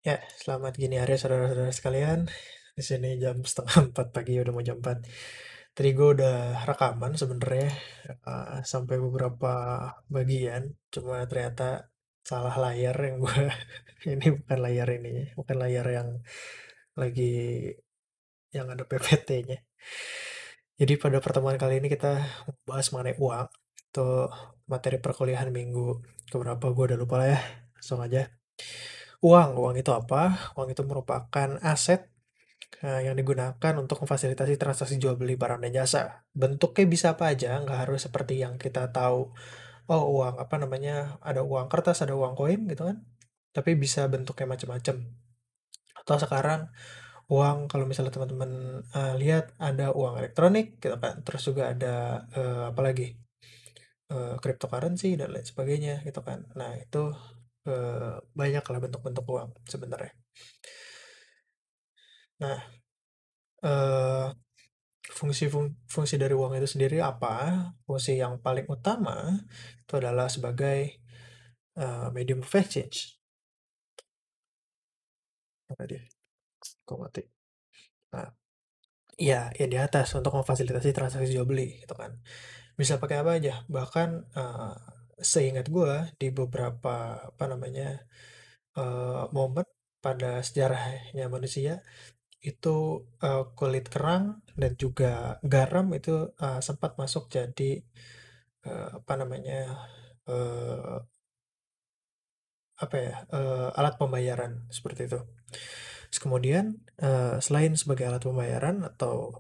Ya, selamat gini hari saudara-saudara sekalian. Di sini jam setengah 4 pagi, udah mau jam 4. Tadi gue udah rekaman sebenarnya sampai beberapa bagian, cuma ternyata salah layar yang gue ini bukan layar ini, bukan layar yang lagi yang ada PPT-nya. Jadi pada pertemuan kali ini kita bahas mengenai uang atau materi perkuliahan minggu keberapa gue udah lupa lah ya. Langsung aja. Uang itu apa? Uang itu merupakan aset yang digunakan untuk memfasilitasi transaksi jual beli barang dan jasa. Bentuknya bisa apa aja, nggak harus seperti yang kita tahu. Oh, uang apa namanya? Ada uang kertas, ada uang koin gitu kan. Tapi bisa bentuknya macam-macam. Atau sekarang uang kalau misalnya teman-teman lihat ada uang elektronik gitu kan. Terus juga ada apa lagi? Cryptocurrency dan lain sebagainya gitu kan. Nah, itu banyak lah bentuk-bentuk uang sebenarnya. Nah, eh, fungsi dari uang itu sendiri apa? Fungsi yang paling utama itu adalah sebagai medium of exchange. Apa dia? Kok mati? Nah, iya, yang di atas untuk memfasilitasi transaksi jual beli, gitu kan. Bisa pakai apa aja? Bahkan seingat gue di beberapa apa namanya momen pada sejarahnya manusia itu kulit kerang dan juga garam itu sempat masuk jadi apa namanya eh, apa ya, alat pembayaran seperti itu. Terus kemudian, selain sebagai alat pembayaran atau,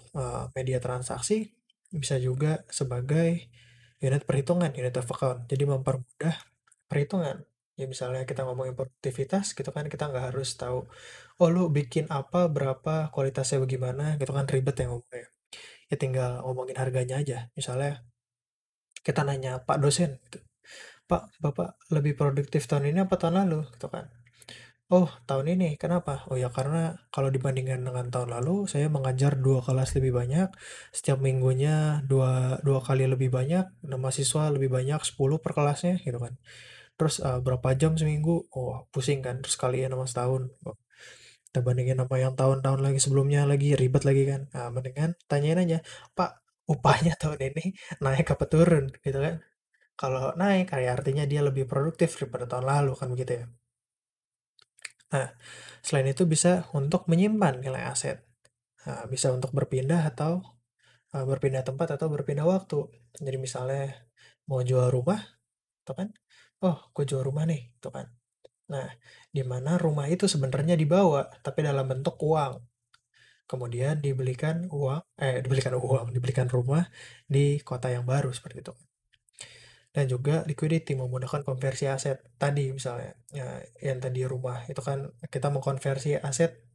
media transaksi, bisa juga sebagai unit perhitungan, unit of account. Jadi mempermudah perhitungan. Ya misalnya kita ngomongin produktivitas gitu kan, kita nggak harus tahu, "Oh lu bikin apa, berapa, kualitasnya bagaimana," gitu kan ribet ya ngomongnya. Ya tinggal ngomongin harganya aja. Misalnya kita nanya Pak dosen gitu, "Pak, Bapak lebih produktif tahun ini apa tahun lalu?" Gitu kan. Oh, tahun ini. Kenapa? Oh ya, karena kalau dibandingkan dengan tahun lalu, saya mengajar 2 kelas lebih banyak, setiap minggunya dua kali lebih banyak, dan mahasiswa lebih banyak 10 per kelasnya, gitu kan. Terus berapa jam seminggu? Oh, pusing kan. Terus kalian sama setahun. Oh, kita bandingin sama yang tahun-tahun lagi sebelumnya lagi, ribet lagi kan. Nah, mendingan tanyain aja, Pak, upahnya tahun ini naik apa turun, gitu kan. Kalau naik, kayak artinya dia lebih produktif daripada tahun lalu, kan begitu ya. Nah, selain itu bisa untuk menyimpan nilai aset. Nah, bisa untuk berpindah atau berpindah tempat atau berpindah waktu. Jadi misalnya mau jual rumah, tuh kan? Oh, gue jual rumah nih, tuh kan? Nah, di mana rumah itu sebenarnya dibawa, tapi dalam bentuk uang. Kemudian dibelikan uang, dibelikan rumah di kota yang baru seperti itu. Dan juga liquidity memudahkan konversi aset. Tadi misalnya, ya, yang tadi rumah itu kan kita mengkonversi aset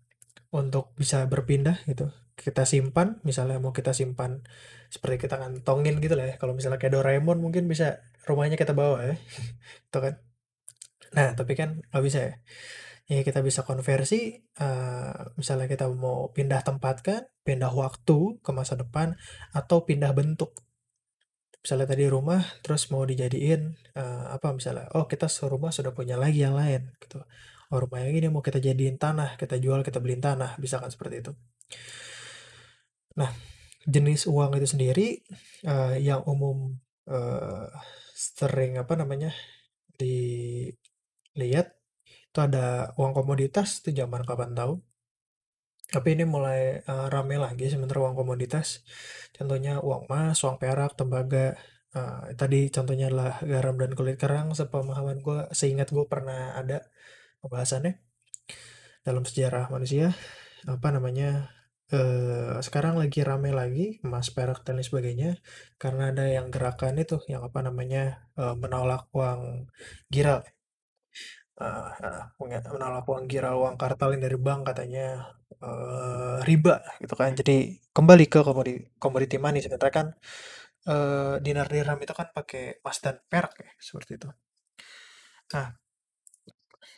untuk bisa berpindah gitu. Kita simpan, misalnya mau kita simpan seperti kita kantongin gitu lah ya. Kalau misalnya kayak Doraemon mungkin bisa rumahnya kita bawa ya. Itu kan. Nah, tapi kan nggak bisa ya. Ya kita bisa konversi, misalnya kita mau pindah tempat kan, pindah waktu ke masa depan, atau pindah bentuk. Misalnya tadi rumah, terus mau dijadiin apa misalnya, oh kita serumah sudah punya lagi yang lain gitu. Oh rumah yang ini mau kita jadiin tanah, kita jual, kita beliin tanah, bisa kan seperti itu. Nah, jenis uang itu sendiri yang umum eh, sering apa namanya dilihat itu ada uang komoditas itu zaman kapan tahu. Tapi ini mulai rame lagi sebenarnya uang komoditas. Contohnya uang emas, uang perak, tembaga. Tadi contohnya adalah garam dan kulit kerang. Sepemahaman gue, seingat gue pernah ada pembahasannya dalam sejarah manusia. Apa namanya? Sekarang lagi rame lagi emas, perak dan lain sebagainya karena ada yang gerakan itu yang apa namanya menolak uang giral. Menolak uang giral, uang kartal yang dari bank katanya riba gitu kan. Jadi kembali ke komoditi money sebenarnya kan dinar dirham itu kan pakai emas dan perak ya seperti itu. Nah,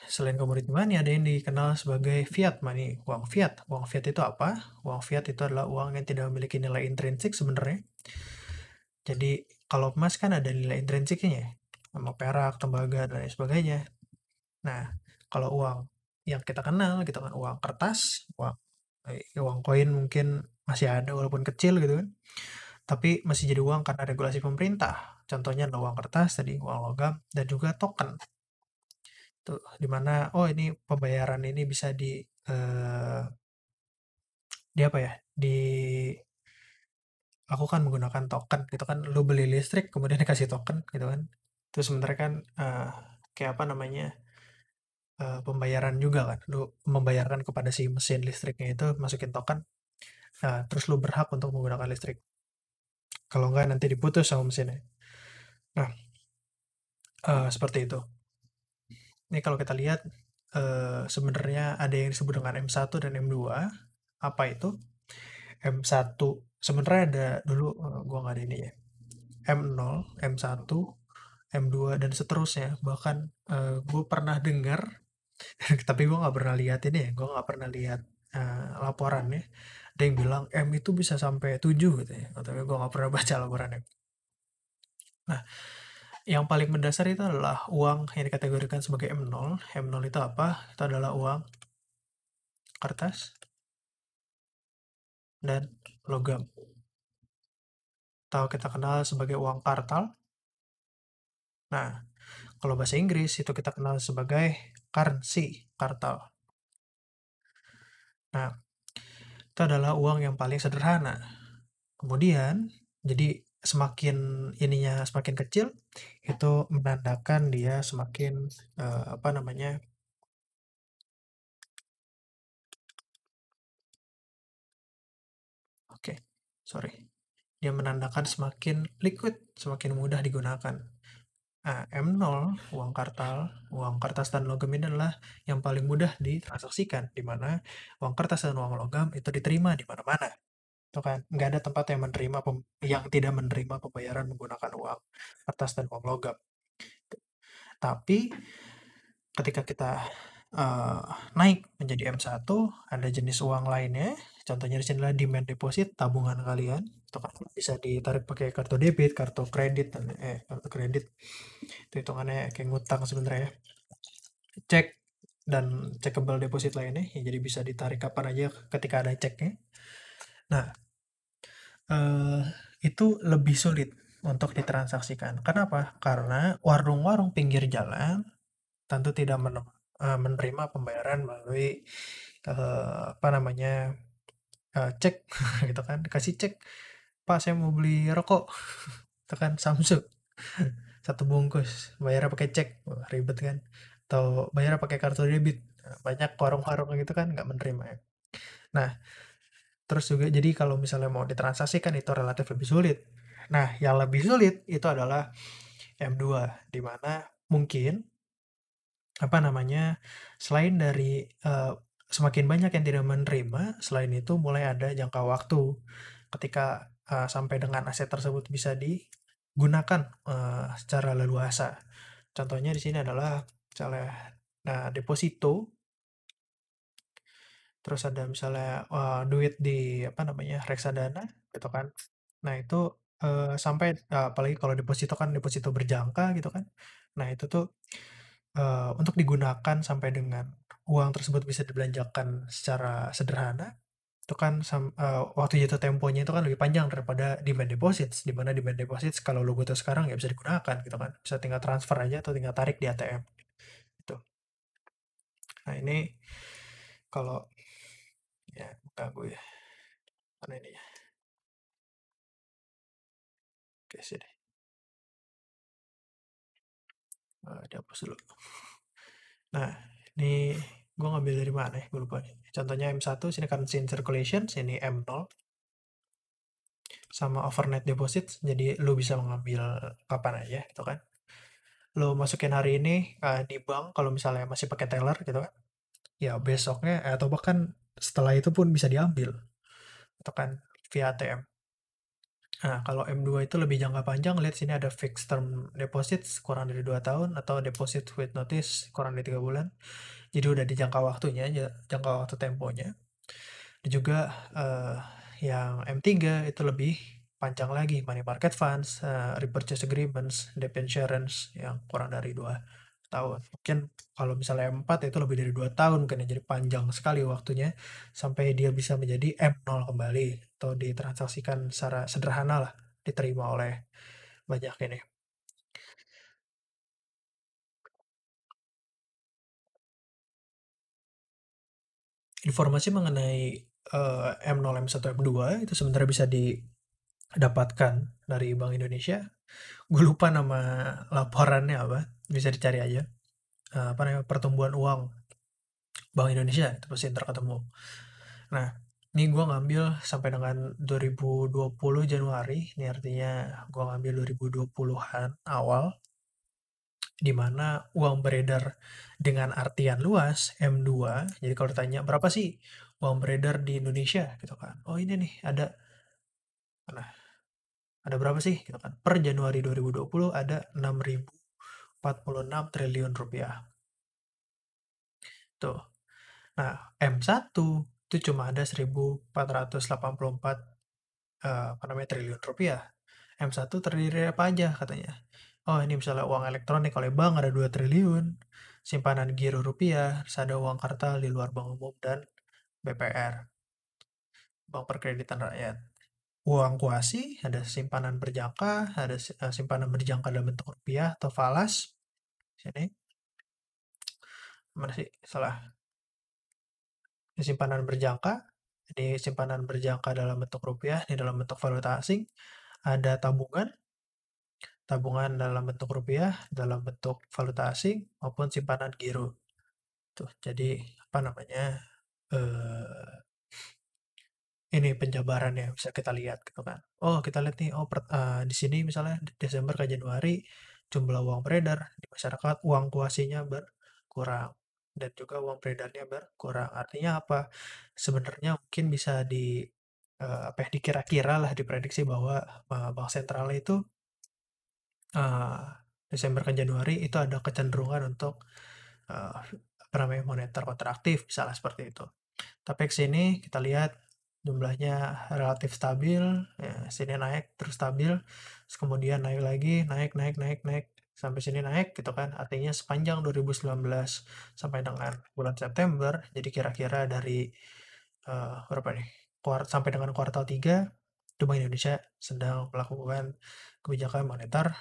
selain komoditi money ada yang dikenal sebagai fiat money, uang fiat. Uang fiat itu apa? Uang fiat itu adalah uang yang tidak memiliki nilai intrinsik sebenarnya. Jadi kalau emas kan ada nilai intrinsiknya ya, sama perak, tembaga dan lain sebagainya. Nah, kalau uang yang kita kenal gitu kan, uang kertas, uang koin mungkin masih ada walaupun kecil gitu kan, tapi masih jadi uang karena regulasi pemerintah. Contohnya adalah uang kertas tadi, uang logam, dan juga token. Tuh, di mana, oh ini pembayaran ini bisa di apa ya, dilakukan menggunakan token gitu kan. Lu beli listrik kemudian dikasih token gitu kan. Terus sebenarnya kan kayak apa namanya, pembayaran juga kan. Lu membayarkan kepada si mesin listriknya itu, masukin token, terus lu berhak untuk menggunakan listrik. Kalau enggak nanti diputus sama mesinnya. Nah, seperti itu. Ini kalau kita lihat, sebenarnya ada yang disebut dengan M1 dan M2. Apa itu? M1 sebenarnya ada dulu, gua nggak ada ini ya. M0, M1, M2 dan seterusnya. Bahkan gue pernah dengar, tapi gue nggak pernah lihat ini ya. Gue nggak pernah lihat laporannya. Ada yang bilang M itu bisa sampai 7 gitu ya. Tapi gue nggak pernah baca laporannya. Nah, yang paling mendasar itu adalah uang yang dikategorikan sebagai M0. M0 itu apa? Itu adalah uang kertas dan logam. Atau kita kenal sebagai uang kartal. Nah, kalau bahasa Inggris itu kita kenal sebagai currency, kartal. Nah, itu adalah uang yang paling sederhana. Kemudian, jadi semakin ininya semakin kecil, itu menandakan dia semakin apa namanya? Oke, sorry. Dia menandakan semakin liquid, semakin mudah digunakan. Nah, M0, uang kartal, uang kertas dan logam ini adalah yang paling mudah ditransaksikan, di mana uang kertas dan uang logam itu diterima di mana-mana. Itu kan, nggak ada tempat yang yang tidak menerima pembayaran menggunakan uang kertas dan uang logam. Tapi ketika kita eh, naik menjadi M1, ada jenis uang lainnya. Contohnya di sini adalah demand deposit, tabungan kalian. Itu kan bisa ditarik pakai kartu debit, kartu kredit, dan kartu kredit. Itu hitungannya kayak ngutang sebenarnya ya. Cek dan checkable deposit lainnya, ya, jadi bisa ditarik kapan aja ketika ada ceknya. Nah, eh, itu lebih sulit untuk ditransaksikan. Kenapa? Karena warung-warung pinggir jalan tentu tidak menerima pembayaran melalui apa namanya, cek gitu kan. Kasih cek, Pak saya mau beli rokok, itu kan Samsung satu bungkus, bayarnya pakai cek. Wah, ribet kan. Atau bayarnya pakai kartu debit. Nah, banyak warung-warung gitu kan nggak menerima ya. Nah, terus juga jadi kalau misalnya mau ditransaksikan itu relatif lebih sulit. Nah, yang lebih sulit itu adalah M2, di mana mungkin apa namanya, selain dari semakin banyak yang tidak menerima, selain itu mulai ada jangka waktu ketika sampai dengan aset tersebut bisa digunakan secara leluasa. Contohnya di sini adalah misalnya, nah, deposito, terus ada misalnya duit di apa namanya, reksadana gitu kan. Nah, itu sampai apalagi kalau deposito kan deposito berjangka gitu kan. Nah, itu tuh untuk digunakan sampai dengan uang tersebut bisa dibelanjakan secara sederhana, itu kan waktu jatuh temponya itu kan lebih panjang daripada demand deposits, di mana demand deposits kalau lo butuh sekarang nggak bisa digunakan gitu kan, bisa tinggal transfer aja atau tinggal tarik di ATM gitu. Nah ini kalau ya ganggu ya, mana ini ya, oke sih deh. Dihapus dulu. Nah ini gue ngambil dari mana ya, gue lupa nih. Contohnya M1 sini currency in circulation, sini M0 sama overnight deposit, jadi lu bisa mengambil kapan aja gitu kan. Lu masukin hari ini di bank kalau misalnya masih pakai teller gitu kan, ya besoknya atau bahkan setelah itu pun bisa diambil gitu kan via ATM. Nah, kalau M2 itu lebih jangka panjang, lihat sini ada fixed term deposit kurang dari 2 tahun atau deposit with notice kurang dari 3 bulan. Jadi udah di jangka waktunya, jangka waktu temponya. Dan juga eh, yang M3 itu lebih panjang lagi, money market funds, repurchase agreements, debt insurance yang kurang dari 2 tahun. Mungkin kalau misalnya M4 itu lebih dari 2 tahun mungkin ya, jadi panjang sekali waktunya sampai dia bisa menjadi M0 kembali atau ditransaksikan secara sederhana lah, diterima oleh banyak ini. Informasi mengenai M0, M1, M2 itu sebenarnya bisa didapatkan dari Bank Indonesia. Gue lupa nama laporannya apa, bisa dicari aja. Apa namanya, pertumbuhan uang Bank Indonesia itu pasti ntar ketemu. Nah, ini gue ngambil sampai dengan 2020 Januari, ini artinya gue ngambil 2020-an awal, di mana uang beredar dengan artian luas M2. Jadi kalau ditanya berapa sih uang beredar di Indonesia gitu kan. Oh ini nih nah, ada berapa sih gitu kan. Per Januari 2020 ada 6.046 triliun rupiah. Tuh. Nah, M1 itu cuma ada 1.484 apa namanya triliun rupiah. M1 terdiri dari apa aja katanya. Oh ini misalnya uang elektronik oleh bank ada 2 triliun, simpanan giro rupiah, terus ada uang kartal di luar bank umum dan BPR, Bank Perkreditan Rakyat. Uang kuasi ada simpanan berjangka, ada simpanan berjangka dalam bentuk rupiah atau falas. Sini, mana sih? Salah. Ini simpanan berjangka, ini simpanan berjangka dalam bentuk rupiah, ini dalam bentuk valuta asing. Ada tabungan, tabungan dalam bentuk rupiah, dalam bentuk valuta asing, maupun simpanan giro. Tuh, jadi apa namanya? eh ini penjabarannya bisa kita lihat gitu kan. Oh, kita lihat nih, oh di sini misalnya Desember ke Januari jumlah uang beredar di masyarakat, uang kuasinya berkurang dan juga uang beredarnya berkurang. Artinya apa? Sebenarnya mungkin bisa apa ya, dikira-kira lah, diprediksi bahwa bank sentralnya itu eh, Desember ke Januari itu ada kecenderungan untuk eh, apa namanya, moneter kontraktif misalnya seperti itu. Tapi ke sini kita lihat jumlahnya relatif stabil, ya, sini naik terus stabil, terus kemudian naik lagi, naik, naik, naik, naik, sampai sini naik gitu kan. Artinya sepanjang 2019 sampai dengan bulan September, jadi kira-kira dari berapa nih? Sampai dengan kuartal 3, itu Bank Indonesia sedang melakukan kebijakan moneter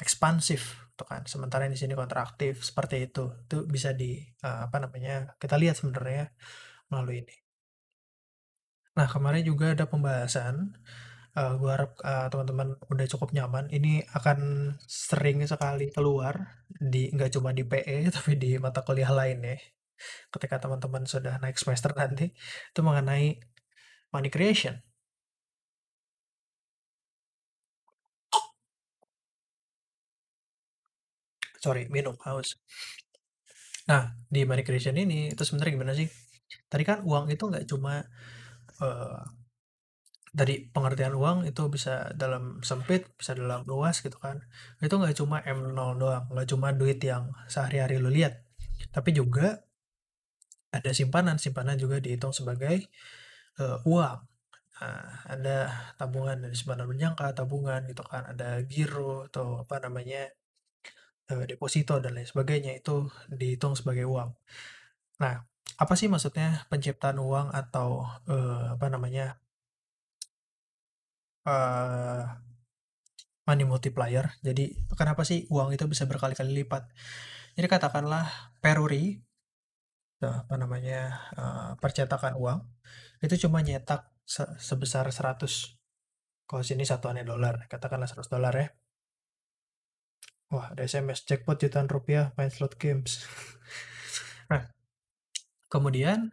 ekspansif gitu kan. Sementara di sini kontraktif seperti itu. Itu bisa apa namanya? Kita lihat sebenarnya melalui ini. Nah, kemarin juga ada pembahasan, gua harap, teman-teman udah cukup nyaman, ini akan sering sekali keluar nggak cuma di PE, tapi di mata kuliah lain ya, ketika teman-teman sudah naik semester nanti, itu mengenai money creation. Sorry, minum, haus. Nah, di money creation ini, itu sebenarnya gimana sih? Tadi kan uang itu nggak cuma, eee, dari pengertian uang itu bisa dalam sempit, bisa dalam luas gitu kan. Itu nggak cuma M0 doang, nggak cuma duit yang sehari-hari lu lihat, tapi juga ada simpanan, simpanan juga dihitung sebagai uang. Nah, ada tabungan dari simpanan berjangka, tabungan gitu kan, ada giro atau apa namanya, deposito dan lain sebagainya itu dihitung sebagai uang. Nah, apa sih maksudnya penciptaan uang atau apa namanya, eh money multiplier? Jadi kenapa sih uang itu bisa berkali-kali lipat? Jadi katakanlah Peruri, apa namanya, percetakan uang itu cuma nyetak sebesar 100. Kalau sini satuannya dolar, katakanlah $100 ya. Wah, ada SMS jackpot jutaan rupiah main slot games. Nah, kemudian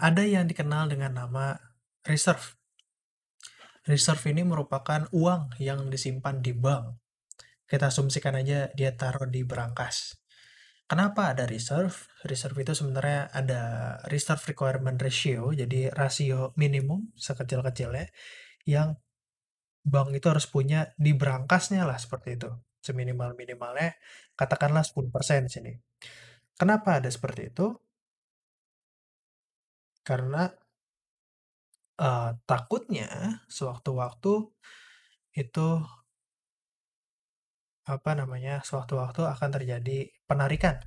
ada yang dikenal dengan nama reserve. Reserve ini merupakan uang yang disimpan di bank. Kita asumsikan aja dia taruh di berangkas. Kenapa ada reserve? Reserve itu sebenarnya ada reserve requirement ratio, jadi rasio minimum sekecil-kecilnya yang bank itu harus punya di berangkasnya lah seperti itu. Seminimal-minimalnya katakanlah 10% sini. Kenapa ada seperti itu? Karena takutnya sewaktu-waktu itu apa namanya, sewaktu-waktu akan terjadi penarikan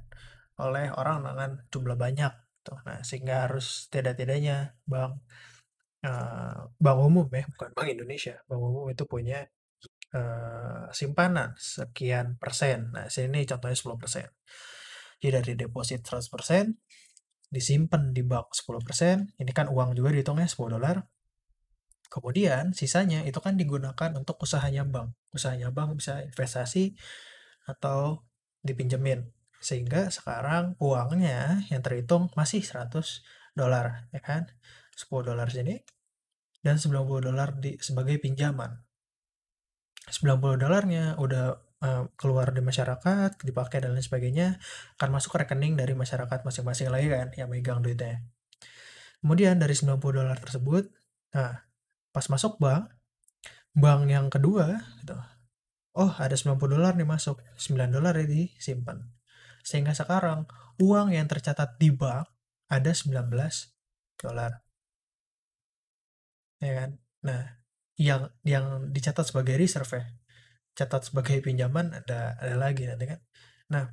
oleh orang dengan jumlah banyak tuh. Nah, sehingga harus tidak-tidaknya bank umum ya, bukan Bank Indonesia, bank umum itu punya simpanan sekian persen. Nah, sini contohnya 10%. Jadi dari deposit 100% disimpan di bank 10%, ini kan uang juga dihitungnya $10. Kemudian sisanya itu kan digunakan untuk usahanya bank. Usahanya bank bisa investasi atau dipinjemin. Sehingga sekarang uangnya yang terhitung masih $100, ya kan? $10 sini dan $90 sebagai pinjaman. $90-nya udah keluar di masyarakat, dipakai dan lain sebagainya, akan masuk ke rekening dari masyarakat masing-masing lagi kan yang megang duitnya. Kemudian dari $90 tersebut, nah pas masuk bank yang kedua gitu. Oh, ada $90 nih masuk, $9 ya disimpan. Sehingga sekarang uang yang tercatat di bank ada $19, ya kan? Nah, yang dicatat sebagai reserve ya, catat sebagai pinjaman ada lagi nanti kan. Nah,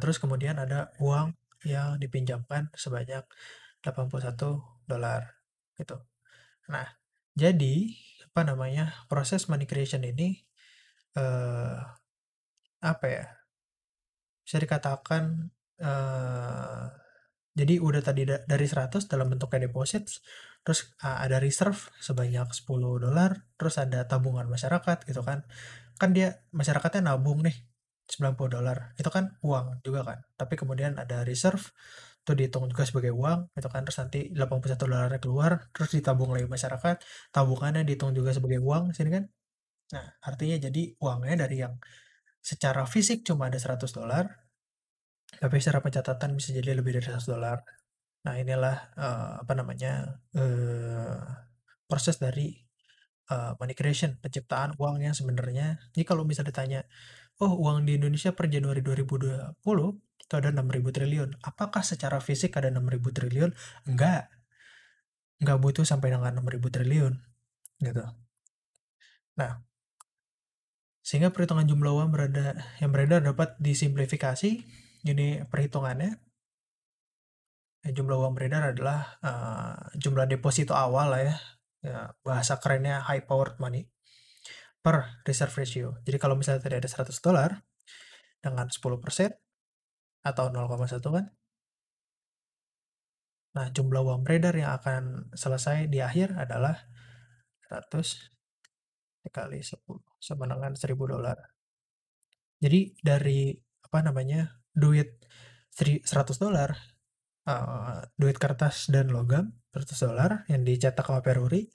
terus kemudian ada uang yang dipinjamkan sebanyak $81 gitu. Nah, jadi apa namanya, proses money creation ini eh, apa ya? Bisa dikatakan eh, jadi udah tadi dari 100 dalam bentuk kayak deposit, terus ada reserve sebanyak $10, terus ada tabungan masyarakat gitu kan. Kan dia masyarakatnya nabung nih $90. Itu kan uang juga kan. Tapi kemudian ada reserve itu dihitung juga sebagai uang gitu kan. Terus nanti $81 keluar, terus ditabung lagi masyarakat, tabungannya dihitung juga sebagai uang sini kan. Nah, artinya jadi uangnya dari yang secara fisik cuma ada $100, tapi secara pencatatan bisa jadi lebih dari $100. Nah, inilah apa namanya, proses dari money creation, penciptaan uang yang sebenarnya. Jadi kalau misalnya ditanya, oh uang di Indonesia per Januari 2020 itu ada 6.000 triliun. Apakah secara fisik ada 6.000 triliun? Enggak butuh sampai dengan 6.000 triliun gitu. Nah, sehingga perhitungan jumlah uang yang beredar dapat disimplifikasi. Ini perhitungannya. Jumlah uang beredar adalah jumlah deposito awal lah ya. Ya, bahasa kerennya high powered money per reserve ratio. Jadi kalau misalnya tadi ada $100 dengan 10% atau 0,1 kan. Nah, jumlah uang beredar yang akan selesai di akhir adalah 100 dikali 10 sama dengan $1.000. Jadi dari apa namanya, duit $100, duit kertas dan logam $100 yang dicetak sama peruri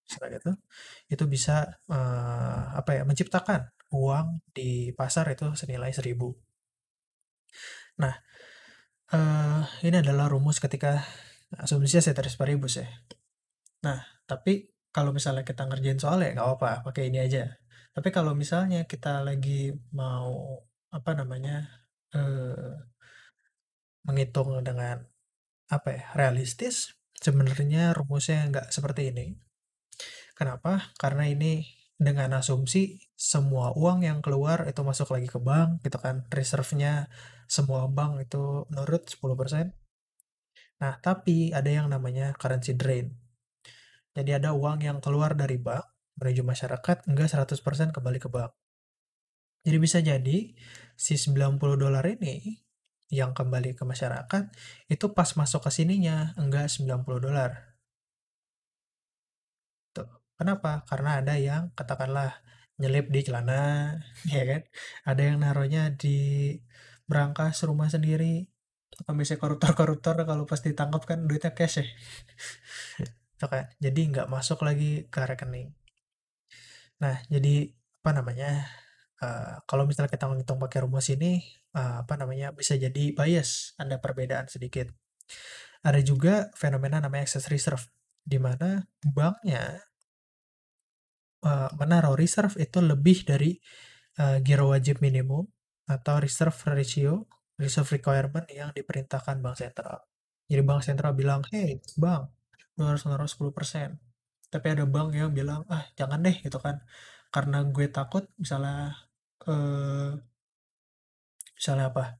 misalnya gitu, itu bisa apa ya, menciptakan uang di pasar itu senilai 1.000. Nah, ini adalah rumus ketika asumsinya ceteris paribus ya. Nah, tapi kalau misalnya kita ngerjain soal ya nggak apa-apa, pakai ini aja. Tapi kalau misalnya kita lagi mau apa namanya, eh, menghitung dengan apa ya, realistis, sebenarnya rumusnya nggak seperti ini. Kenapa? Karena ini dengan asumsi semua uang yang keluar itu masuk lagi ke bank gitu kan. Reserve-nya semua bank itu nurut 10%. Nah, tapi ada yang namanya currency drain. Jadi ada uang yang keluar dari bank menuju masyarakat enggak 100% kembali ke bank. Jadi bisa jadi si $90 ini yang kembali ke masyarakat itu pas masuk ke sininya enggak $90. Tuh. Kenapa? Karena ada yang katakanlah nyelip di celana, ya kan? Ada yang naruhnya di brankas rumah sendiri. Kan biasanya koruptor-koruptor kalau pas ditangkap kan duitnya cash ya. Itu kan. Jadi nggak masuk lagi ke rekening. Nah, jadi apa namanya? Kalau misalnya kita ngitung pakai rumus ini, apa namanya? Bisa jadi bias, ada perbedaan sedikit. Ada juga fenomena namanya excess reserve, di mana banknya menaruh reserve itu lebih dari giro wajib minimum atau reserve ratio, reserve requirement yang diperintahkan bank sentral. Jadi bank sentral bilang, hey bank, lu harus naruh 10%. Tapi ada bank yang bilang, ah jangan deh gitu kan. Karena gue takut misalnya eee, misalnya apa,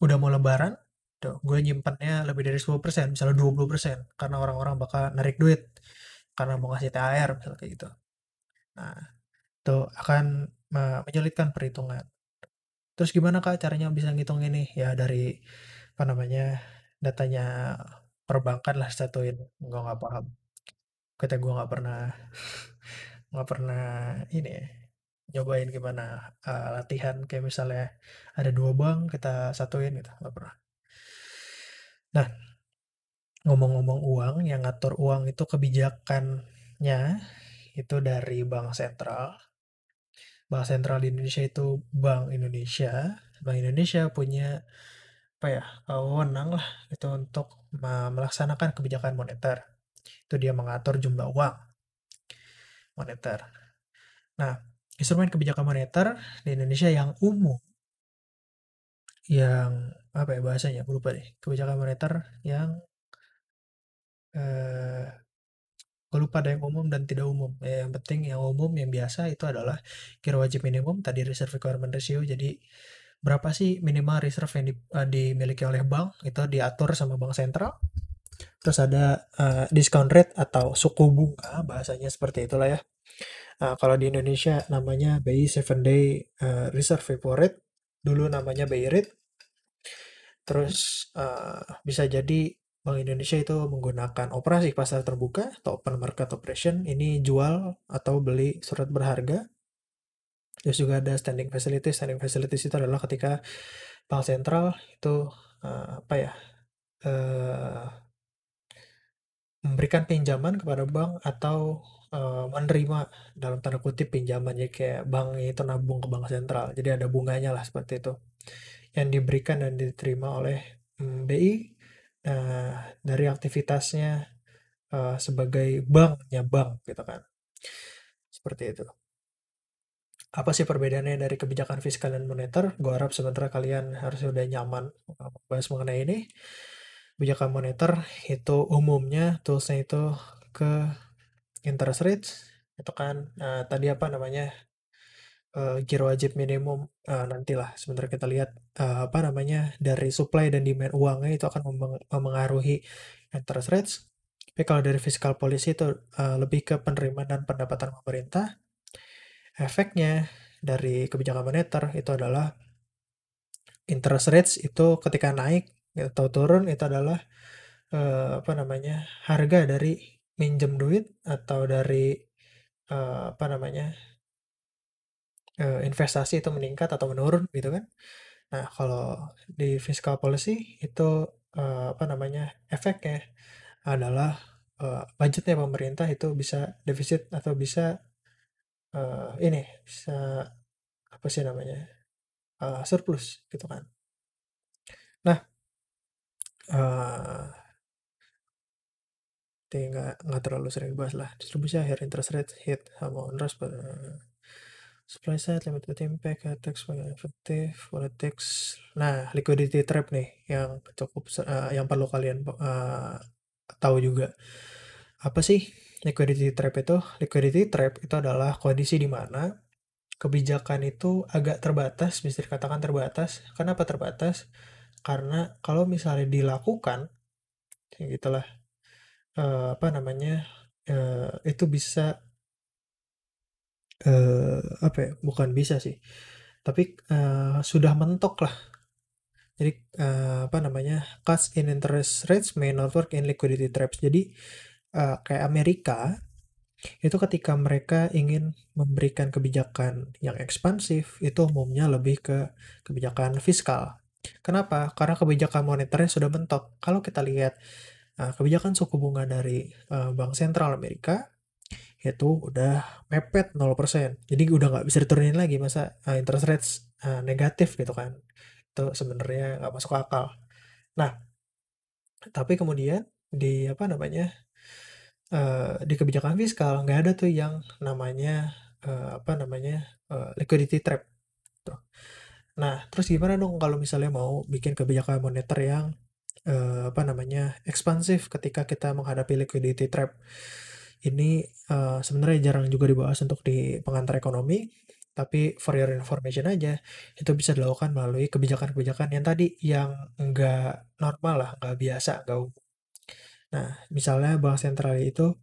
udah mau lebaran, tuh gue nyimpennya lebih dari 10%, misalnya 20%, karena orang-orang bakal narik duit, karena mau ngasih THR, misalnya kayak gitu. Nah, itu akan menyulitkan perhitungan. Terus gimana Kak caranya bisa ngitung ini? Ya dari, apa namanya, datanya perbankan lah satuin, gue nggak paham. Kata gue nggak pernah ini ya, nyobain gimana latihan kayak misalnya ada 2 bank kita satuin gitu, nggak pernah. Nah, ngomong-ngomong uang, yang ngatur uang itu kebijakannya itu dari bank sentral. Bank sentral di Indonesia itu Bank Indonesia. Bank Indonesia punya apa ya, wewenang lah itu untuk melaksanakan kebijakan moneter. Itu dia mengatur jumlah uang moneter. Nah, instrumen kebijakan moneter di Indonesia yang umum, yang apa ya bahasanya, gue lupa deh. Kebijakan moneter yang eh, gue lupa ada yang umum dan tidak umum. Yang penting yang umum yang biasa itu adalah kira wajib minimum tadi reserve requirement ratio. Jadi berapa sih minimal reserve yang dimiliki oleh bank itu diatur sama bank sentral. Terus ada discount rate atau suku bunga bahasanya seperti itulah ya. Kalau di Indonesia namanya BI 7 day reserve repo rate. Dulu namanya BI rate. Terus bisa jadi Bank Indonesia itu menggunakan operasi pasar terbuka atau open market operation. Ini jual atau beli surat berharga. Terus juga ada standing facilities. Standing facilities itu adalah ketika bank sentral itu apa ya, eh, memberikan pinjaman kepada bank atau menerima dalam tanda kutip pinjaman, ya kayak bank itu nabung ke bank sentral. Jadi ada bunganya lah seperti itu yang diberikan dan diterima oleh BI dari aktivitasnya sebagai banknya bank gitu kan. Seperti itu. Apa sih perbedaannya dari kebijakan fiskal dan moneter? Gue harap sementara kalian harus sudah nyaman bahas mengenai ini. Kebijakan moneter itu umumnya toolsnya itu ke interest rates, itu kan tadi apa namanya, giro wajib minimum, nantilah sebentar kita lihat apa namanya dari supply dan demand uangnya itu akan memengaruhi interest rates. Tapi kalau dari fiscal policy itu lebih ke penerimaan dan pendapatan pemerintah. Efeknya dari kebijakan moneter itu adalah interest rates itu ketika naik atau turun itu adalah apa namanya, harga dari minjem duit atau dari apa namanya, investasi itu meningkat atau menurun gitu kan. Nah, kalau di fiscal policy itu apa namanya, efeknya adalah budgetnya pemerintah itu bisa defisit atau bisa ini bisa apa sih namanya, surplus gitu kan. Nah, eh nggak terlalu sering dibahas lah. Distribusi akhir interest rate hit sama owners pada supply side limited impact tax sebagai efektif politics. Nah, liquidity trap nih yang cukup yang perlu kalian tahu juga. Apa sih liquidity trap itu? Liquidity trap itu adalah kondisi di mana kebijakan itu agak terbatas, bisa dikatakan terbatas. Kenapa terbatas? Karena kalau misalnya dilakukan, ya gitulah, apa namanya, itu bisa apa ya, bukan bisa sih, tapi sudah mentok lah. Jadi apa namanya, cuts in interest rates may not work in liquidity traps. Jadi kayak Amerika itu ketika mereka ingin memberikan kebijakan yang ekspansif itu umumnya lebih ke kebijakan fiskal. Kenapa? Karena kebijakan moneternya sudah mentok. Kalau kita lihat kebijakan suku bunga dari Bank Sentral Amerika itu udah mepet 0%. Jadi udah nggak bisa diturunin lagi, masa interest rates negatif gitu kan. Itu sebenarnya nggak masuk akal. Nah, tapi kemudian di apa namanya, di kebijakan fiskal nggak ada tuh yang namanya apa namanya, liquidity trap tuh. Nah, terus gimana dong kalau misalnya mau bikin kebijakan moneter yang apa namanya, ekspansif ketika kita menghadapi liquidity trap? Ini sebenarnya jarang juga dibahas untuk di pengantar ekonomi, Tapi for your information aja, itu bisa dilakukan melalui kebijakan-kebijakan yang tadi, yang nggak normal lah, nggak biasa, nggak umum. Nah, misalnya bank sentral itu,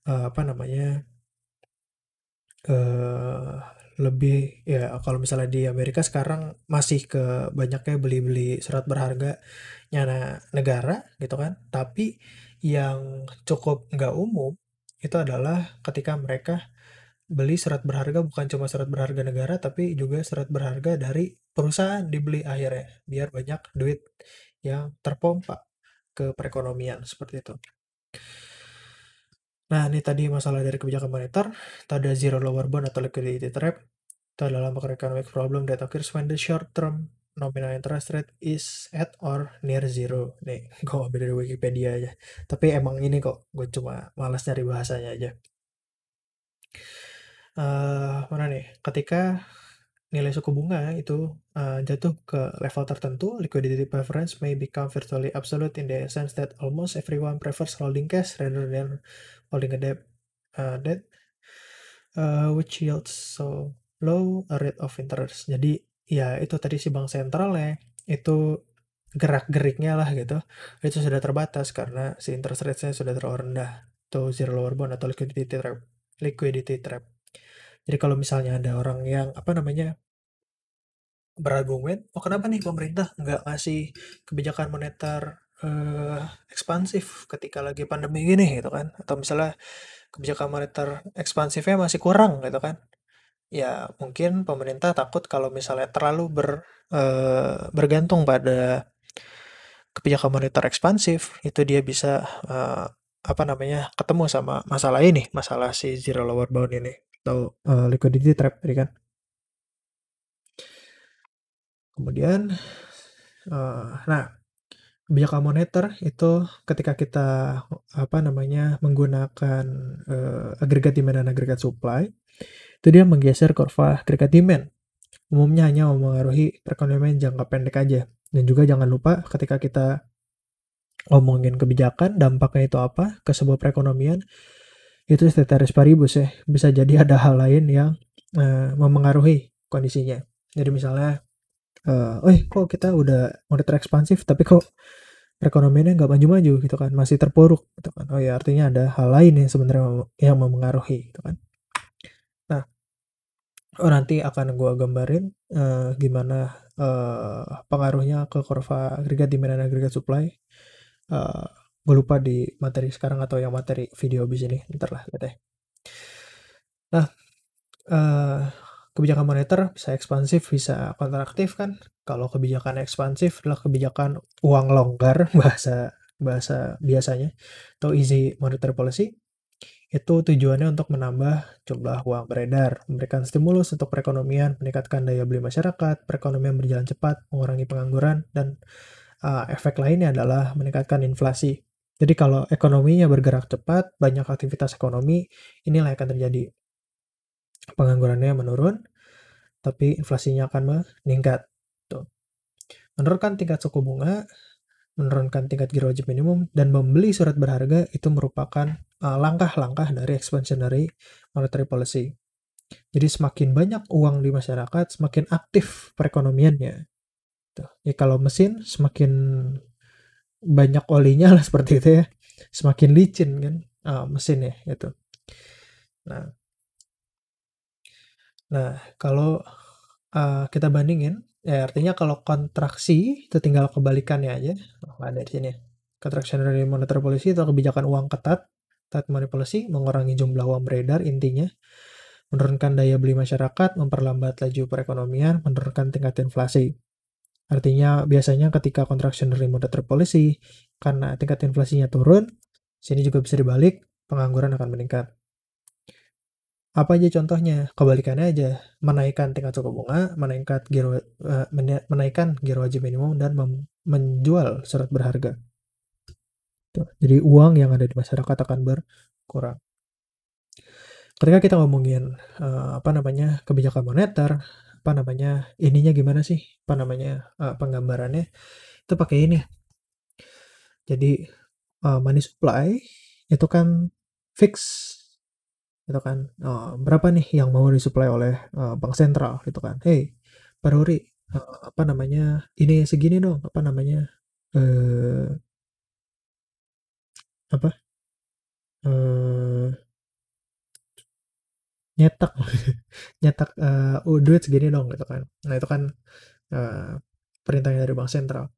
apa namanya, eee, lebih ya kalau misalnya di Amerika sekarang masih ke banyaknya beli-beli surat berharganya negara gitu kan, tapi yang cukup nggak umum, itu adalah ketika mereka beli surat berharga bukan cuma surat berharga negara, tapi juga surat berharga dari perusahaan dibeli akhirnya, biar banyak duit yang terpompa ke perekonomian, seperti itu. Nah, ini tadi masalah dari kebijakan moneter, itu ada zero lower bound atau liquidity trap. Itu adalah macroeconomic problem that occurs when the short term nominal interest rate is at or near zero. Nih, gue ambil dari Wikipedia aja. Tapi emang ini kok, gue cuma malas nyari bahasanya aja. Mana nih? Ketika nilai suku bunga itu jatuh ke level tertentu, liquidity preference may become virtually absolute in the sense that almost everyone prefers holding cash rather than holding a debt which yields so low a rate of interest. Jadi ya itu tadi si bank sentral ya, itu gerak-geriknya lah gitu, itu sudah terbatas karena si interest rate-nya sudah terlalu rendah. Itu zero lower bound atau liquidity trap. Liquidity trap. Jadi kalau misalnya ada orang yang apa namanya berargumen, oh kenapa nih pemerintah nggak ngasih kebijakan moneter ekspansif ketika lagi pandemi gini gitu kan? Atau misalnya kebijakan moneter ekspansifnya masih kurang gitu kan? Ya mungkin pemerintah takut kalau misalnya terlalu bergantung pada kebijakan moneter ekspansif, itu dia bisa apa namanya ketemu sama masalah ini, masalah si zero lower bound ini atau liquidity trap tadi kan. Kemudian, nah kebijakan moneter itu ketika kita apa namanya menggunakan agregat demand dan agregat supply, itu dia menggeser kurva agregat demand. Umumnya hanya mempengaruhi perekonomian jangka pendek aja. Dan juga jangan lupa ketika kita ngomongin kebijakan, dampaknya itu apa ke sebuah perekonomian, itu ceteris paribus ya. Bisa jadi ada hal lain yang memengaruhi kondisinya. Jadi misalnya, kok kita udah moneter ekspansif, tapi kok perekonomiannya nggak maju-maju gitu kan, masih terpuruk gitu kan. Oh ya artinya ada hal lain yang sebenarnya yang memengaruhi gitu kan. Nah, nanti akan gua gambarin gimana pengaruhnya ke kurva agregat demand dan agregat supply. Uh, gue lupa di materi sekarang atau yang materi video abis ini. Ntar lah lihat ya. Nah, uh, kebijakan moneter bisa ekspansif, bisa kontraktif kan. Kalau kebijakan ekspansif adalah kebijakan uang longgar bahasa bahasa biasanya atau easy monetary policy. Itu tujuannya untuk menambah jumlah uang beredar, memberikan stimulus untuk perekonomian, meningkatkan daya beli masyarakat, perekonomian berjalan cepat, mengurangi pengangguran, dan efek lainnya adalah meningkatkan inflasi. Jadi kalau ekonominya bergerak cepat, banyak aktivitas ekonomi, inilah yang akan terjadi. Penganggurannya menurun, tapi inflasinya akan meningkat. Tuh. Menurunkan tingkat suku bunga, menurunkan tingkat giro wajib minimum, dan membeli surat berharga itu merupakan langkah-langkah dari expansionary monetary policy. Jadi semakin banyak uang di masyarakat, semakin aktif perekonomiannya. Tuh. Ya, kalau mesin semakin banyak olinya lah seperti itu ya, semakin licin kan mesin ya itu. Nah, kalau kita bandingin, ya artinya kalau kontraksi itu tinggal kebalikannya aja. Oh, ada di sini. Contractionary monetary policy itu kebijakan uang ketat, tight money policy, mengurangi jumlah uang beredar intinya, menurunkan daya beli masyarakat, memperlambat laju perekonomian, menurunkan tingkat inflasi. Artinya biasanya ketika contractionary monetary policy, karena tingkat inflasinya turun, sini juga bisa dibalik, pengangguran akan meningkat. Apa aja contohnya? Kebalikannya aja, menaikkan tingkat suku bunga, menaikkan giro wajib minimum, dan menjual surat berharga. Tuh. Jadi uang yang ada di masyarakat akan berkurang. Ketika kita ngomongin apa namanya kebijakan moneter, apa namanya ininya gimana sih? Apa namanya penggambarannya? Itu pakai ini. Jadi money supply itu kan fix gitu kan, berapa nih yang mau disuplai oleh, bank sentral gitu kan, "Hei, Pak Ruri, apa namanya, ini segini dong," apa namanya, eee, apa, eee, nyetak nyetak, duit segini dong gitu kan. Nah itu kan, eee, perintahnya dari bank sentral.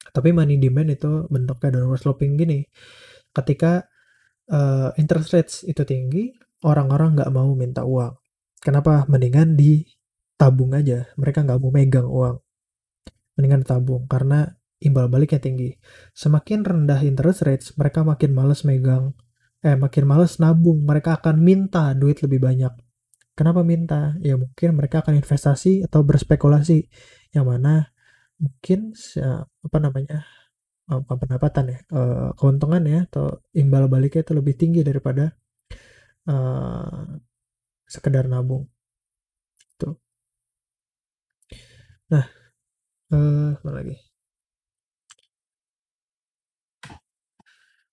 Tapi money demand itu bentuknya downward sloping gini, ketika, interest rates itu tinggi, orang-orang nggak mau minta uang. Kenapa? Mendingan ditabung aja, mereka nggak mau megang uang, mendingan ditabung karena imbal baliknya tinggi. Semakin rendah interest rates, mereka makin males makin males nabung, mereka akan minta duit lebih banyak. Kenapa minta? Ya mungkin mereka akan investasi atau berspekulasi, yang mana mungkin apa namanya, pendapatan ya, keuntungan ya atau imbal baliknya itu lebih tinggi daripada, eee, sekedar nabung, tuh. Nah, mana lagi?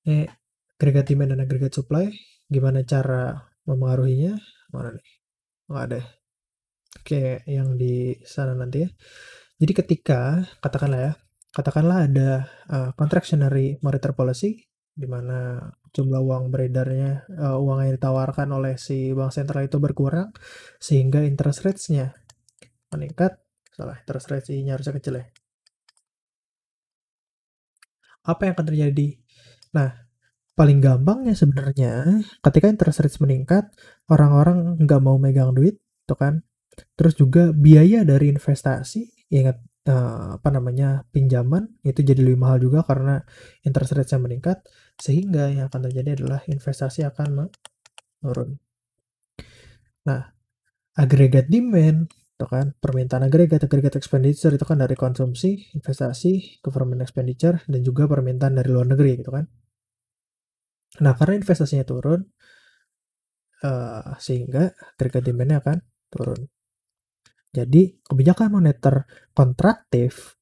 Ini agregat demand dan agregat supply, gimana cara memengaruhinya? Mana nih? Nggak ada ya? Oke, yang di sana nanti ya. Jadi katakanlah ada, contractionary monetary policy, di mana jumlah uang beredarnya, uang yang ditawarkan oleh si bank sentral itu berkurang, sehingga interest rates-nya meningkat. Salah, interest rate-nya harusnya kecil ya. Apa yang akan terjadi? Nah, paling gampangnya sebenarnya ketika interest rates meningkat, orang-orang nggak mau megang duit, tuh kan. Terus juga biaya dari investasi, ingat, apa namanya, pinjaman itu jadi lebih mahal juga karena interest rate-nya meningkat, sehingga yang akan terjadi adalah investasi akan menurun. Nah, agregat demand itu kan permintaan agregat expenditure itu kan dari konsumsi, investasi, government expenditure, dan juga permintaan dari luar negeri gitu kan. Nah, karena investasinya turun, sehingga agregat demand-nya akan turun. Jadi kebijakan moneter kontraktif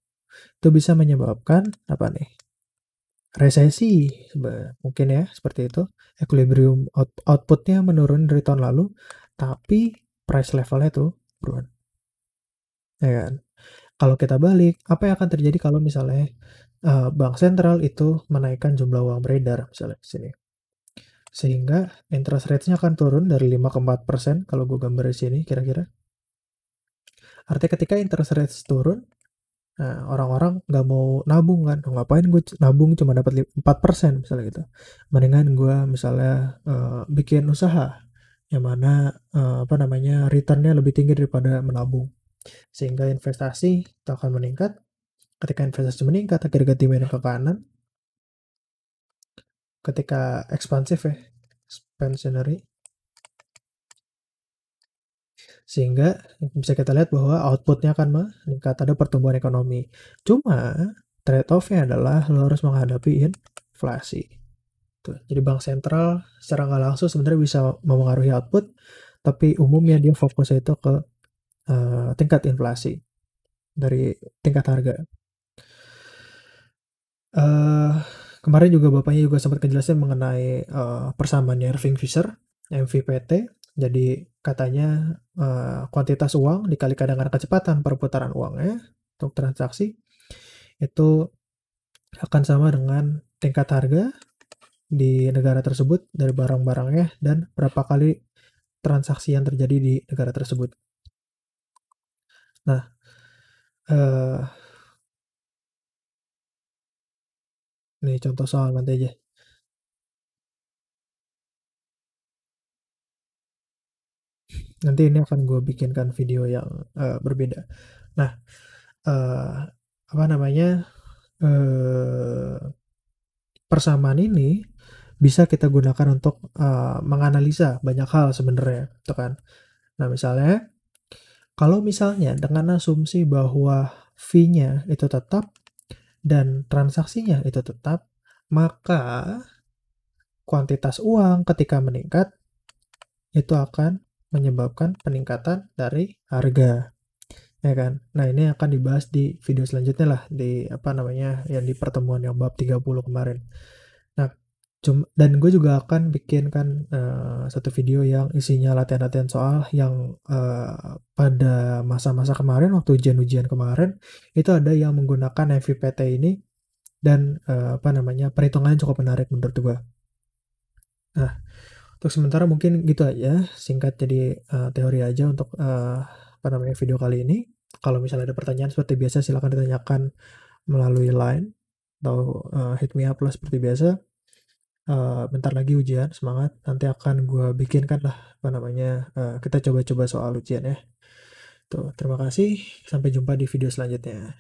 itu bisa menyebabkan apa nih? Resesi, mungkin ya seperti itu. Equilibrium outputnya menurun dari tahun lalu, tapi price levelnya tuh turun, ya kan? Kalau kita balik, apa yang akan terjadi kalau misalnya bank sentral itu menaikkan jumlah uang beredar, misalnya di sini, sehingga interest rate-nya akan turun dari 5 ke 4% kalau gue gambar di sini kira-kira. Artinya ketika interest rates turun, nah, orang-orang nggak mau nabung kan, ngapain gue nabung cuma dapat 4% misalnya gitu. Mendingan gue misalnya bikin usaha yang mana apa namanya returnnya lebih tinggi daripada menabung. Sehingga investasi itu akan meningkat. Ketika investasi meningkat, agregat demand ke kanan. Ketika ekspansif ya, expansionary, sehingga bisa kita lihat bahwa outputnya akan meningkat, ada pertumbuhan ekonomi. Cuma trade off-nya adalah lo harus menghadapi inflasi. Tuh. Jadi bank sentral secara nggak langsung sebenarnya bisa memengaruhi output, tapi umumnya dia fokusnya itu ke tingkat inflasi dari tingkat harga. Uh, Kemarin juga bapaknya juga sempat kejelasin mengenai persamaannya Irving Fisher, MVPT. Jadi katanya kuantitas uang dikalikan dengan kecepatan perputaran uangnya untuk transaksi itu akan sama dengan tingkat harga di negara tersebut dari barang-barangnya dan berapa kali transaksi yang terjadi di negara tersebut. Nah, eh, ini contoh soal nanti aja. Nanti ini akan gue bikinkan video yang berbeda. Nah, eh, apa namanya, eh, persamaan ini bisa kita gunakan untuk menganalisa banyak hal sebenarnya, gitu kan. Nah, misalnya, kalau misalnya dengan asumsi bahwa fee-nya itu tetap dan transaksinya itu tetap, maka kuantitas uang ketika meningkat itu akan menyebabkan peningkatan dari harga, ya kan. Nah, ini akan dibahas di video selanjutnya lah, di apa namanya, yang di pertemuan yang bab 30 kemarin. Nah, Dan gue juga akan bikin kan satu video yang isinya latihan-latihan soal yang pada masa-masa kemarin waktu ujian-ujian kemarin itu ada yang menggunakan MVPT ini dan apa namanya perhitungannya cukup menarik menurut gue. Nah, untuk sementara mungkin gitu aja, singkat jadi teori aja untuk apa namanya video kali ini. Kalau misalnya ada pertanyaan seperti biasa silahkan ditanyakan melalui line atau hit me up lah seperti biasa. Bentar lagi ujian, semangat. Nanti akan gue bikinkan lah apa namanya kita coba-coba soal ujian ya. Tuh, terima kasih. Sampai jumpa di video selanjutnya.